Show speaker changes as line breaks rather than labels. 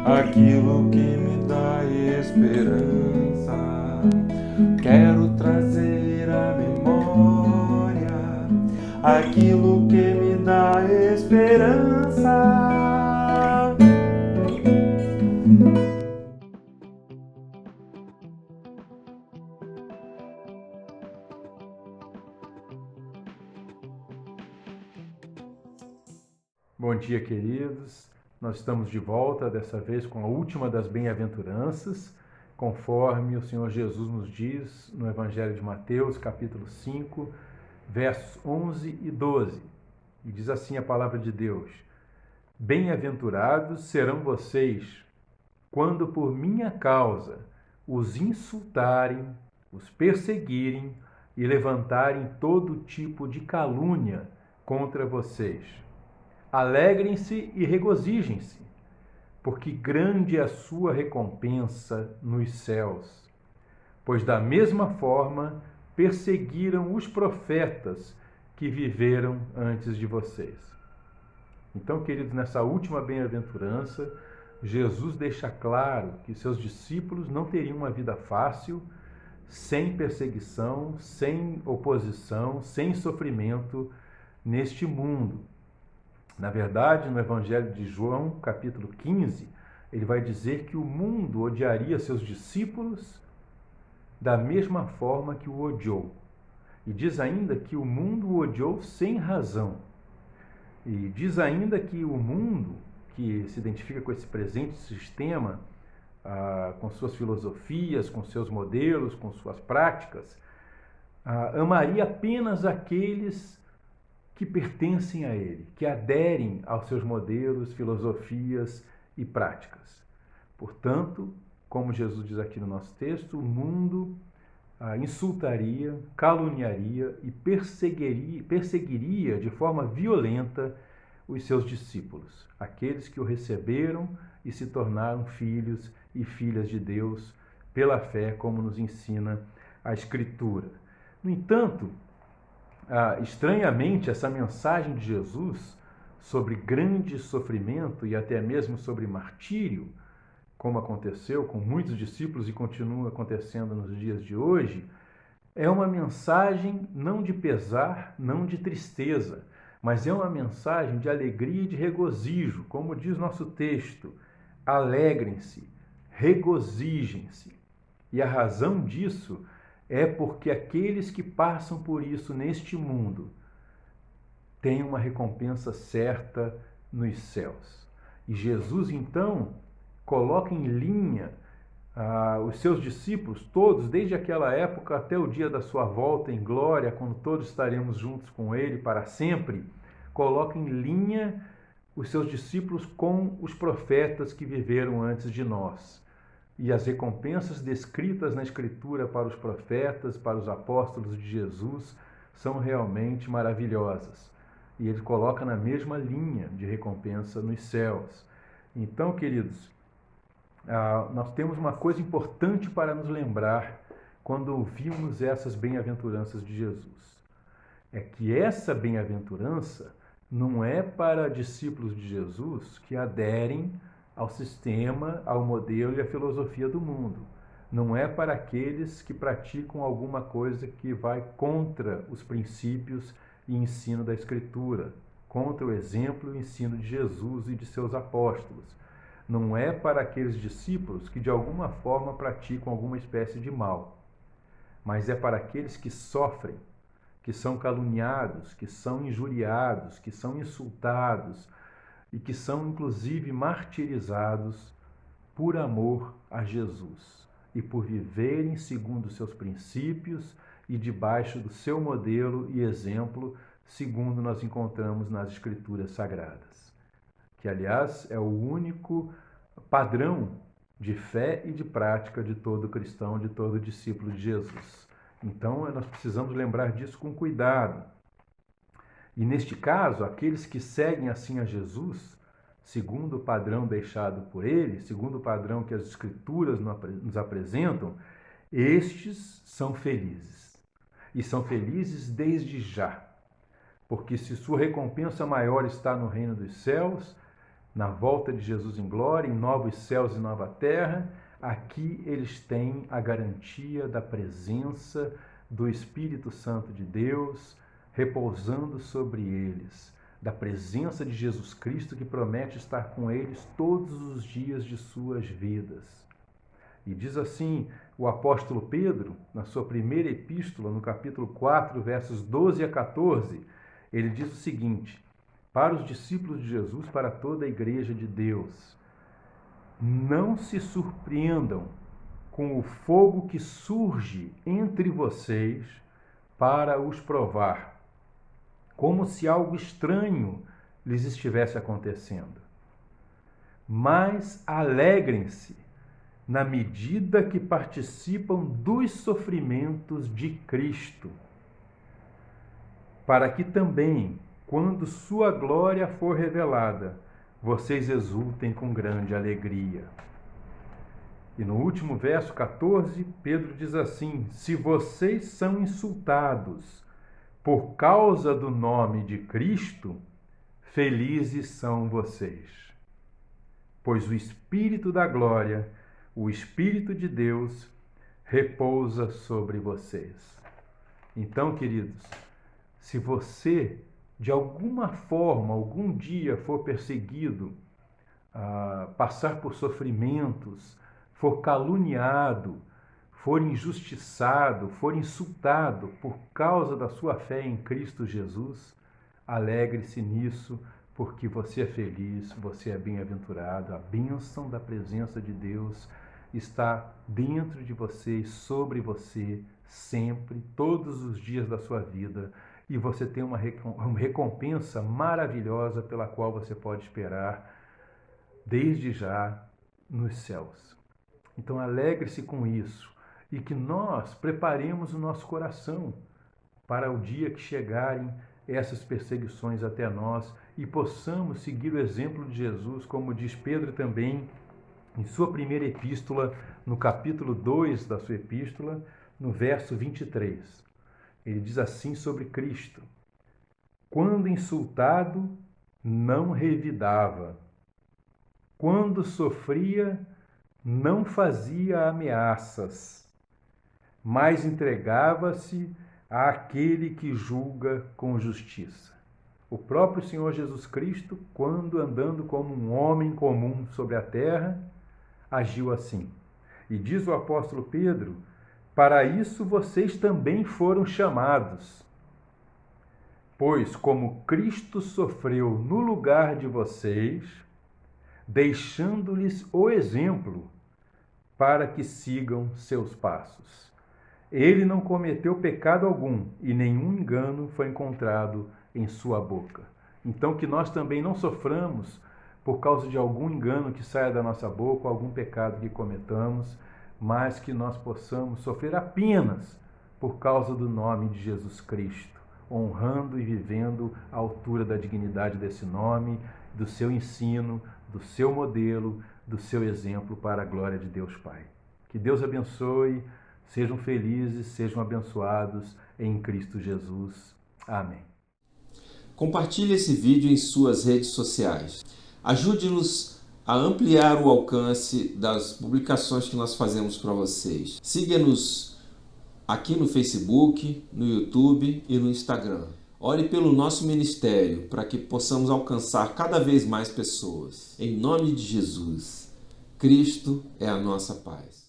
aquilo que me dá esperança. Quero trazer à memória aquilo que me dá esperança.
Bom dia, queridos. Nós estamos de volta, dessa vez com a última das bem-aventuranças, conforme o Senhor Jesus nos diz no Evangelho de Mateus, capítulo 5, versos 11 e 12. E diz assim a palavra de Deus: Bem-aventurados serão vocês quando por minha causa os insultarem, os perseguirem e levantarem todo tipo de calúnia contra vocês. Alegrem-se e regozijem-se, porque grande é a sua recompensa nos céus. Pois da mesma forma perseguiram os profetas que viveram antes de vocês. Então, queridos, nessa última bem-aventurança, Jesus deixa claro que seus discípulos não teriam uma vida fácil, sem perseguição, sem oposição, sem sofrimento neste mundo. Na verdade, no Evangelho de João, capítulo 15, ele vai dizer que o mundo odiaria seus discípulos da mesma forma que o odiou. E diz ainda que o mundo o odiou sem razão. E diz ainda que o mundo, que se identifica com esse presente sistema, com suas filosofias, com seus modelos, com suas práticas, amaria apenas aqueles que pertencem a ele, que aderem aos seus modelos, filosofias e práticas. Portanto, como Jesus diz aqui no nosso texto, o mundo insultaria, caluniaria e perseguiria de forma violenta os seus discípulos, aqueles que o receberam e se tornaram filhos e filhas de Deus pela fé, como nos ensina a Escritura. No entanto, estranhamente, essa mensagem de Jesus sobre grande sofrimento e até mesmo sobre martírio, como aconteceu com muitos discípulos e continua acontecendo nos dias de hoje, é uma mensagem não de pesar, não de tristeza, mas é uma mensagem de alegria e de regozijo, como diz nosso texto: alegrem-se, regozijem-se. E a razão disso é porque aqueles que passam por isso neste mundo têm uma recompensa certa nos céus. E Jesus, então, coloca em linha os seus discípulos, todos, desde aquela época até o dia da sua volta em glória, quando todos estaremos juntos com ele para sempre, coloca em linha os seus discípulos com os profetas que viveram antes de nós. E as recompensas descritas na Escritura para os profetas, para os apóstolos de Jesus, são realmente maravilhosas. E ele coloca na mesma linha de recompensa nos céus. Então, queridos, nós temos uma coisa importante para nos lembrar quando ouvimos essas bem-aventuranças de Jesus. É que essa bem-aventurança não é para discípulos de Jesus que aderem ao sistema, ao modelo e à filosofia do mundo. Não é para aqueles que praticam alguma coisa que vai contra os princípios e ensino da Escritura, contra o exemplo e o ensino de Jesus e de seus apóstolos. Não é para aqueles discípulos que de alguma forma praticam alguma espécie de mal, mas é para aqueles que sofrem, que são caluniados, que são injuriados, que são insultados, e que são inclusive martirizados por amor a Jesus e por viverem segundo seus princípios e debaixo do seu modelo e exemplo, segundo nós encontramos nas Escrituras Sagradas, que aliás é o único padrão de fé e de prática de todo cristão, de todo discípulo de Jesus. Então nós precisamos lembrar disso com cuidado. E neste caso, aqueles que seguem assim a Jesus, segundo o padrão deixado por ele, segundo o padrão que as Escrituras nos apresentam, estes são felizes. E são felizes desde já. Porque se sua recompensa maior está no reino dos céus, na volta de Jesus em glória, em novos céus e nova terra, aqui eles têm a garantia da presença do Espírito Santo de Deus repousando sobre eles, da presença de Jesus Cristo que promete estar com eles todos os dias de suas vidas. E diz assim o apóstolo Pedro, na sua primeira epístola, no capítulo 4, versos 12 a 14, ele diz o seguinte: para os discípulos de Jesus, para toda a igreja de Deus: não se surpreendam com o fogo que surge entre vocês para os provar, como se algo estranho lhes estivesse acontecendo. Mas alegrem-se na medida que participam dos sofrimentos de Cristo, para que também, quando sua glória for revelada, vocês exultem com grande alegria. E no último verso 14, Pedro diz assim: se vocês são insultados por causa do nome de Cristo, felizes são vocês, pois o Espírito da glória, o Espírito de Deus, repousa sobre vocês. Então, queridos, se você de alguma forma, algum dia for perseguido, passar por sofrimentos, for caluniado, for injustiçado, for insultado por causa da sua fé em Cristo Jesus, alegre-se nisso, porque você é feliz, você é bem-aventurado, a bênção da presença de Deus está dentro de você, sobre você, sempre, todos os dias da sua vida, e você tem uma recompensa maravilhosa pela qual você pode esperar desde já nos céus. Então alegre-se com isso e que nós preparemos o nosso coração para o dia que chegarem essas perseguições até nós e possamos seguir o exemplo de Jesus, como diz Pedro também em sua primeira epístola, no capítulo 2 da sua epístola, no verso 23. Ele diz assim sobre Cristo: quando insultado, não revidava. Quando sofria, não fazia ameaças, mas entregava-se àquele que julga com justiça. O próprio Senhor Jesus Cristo, quando andando como um homem comum sobre a terra, agiu assim. E diz o apóstolo Pedro: para isso vocês também foram chamados, pois como Cristo sofreu no lugar de vocês, deixando-lhes o exemplo para que sigam seus passos. Ele não cometeu pecado algum e nenhum engano foi encontrado em sua boca. Então que nós também não soframos por causa de algum engano que saia da nossa boca, algum pecado que cometamos, mas que nós possamos sofrer apenas por causa do nome de Jesus Cristo, honrando e vivendo à altura da dignidade desse nome, do seu ensino, do seu modelo, do seu exemplo para a glória de Deus Pai. Que Deus abençoe, sejam felizes, sejam abençoados em Cristo Jesus. Amém.
Compartilhe esse vídeo em suas redes sociais. Ajude-nos a ampliar o alcance das publicações que nós fazemos para vocês. Siga-nos aqui no Facebook, no YouTube e no Instagram. Ore pelo nosso ministério para que possamos alcançar cada vez mais pessoas. Em nome de Jesus, Cristo é a nossa paz.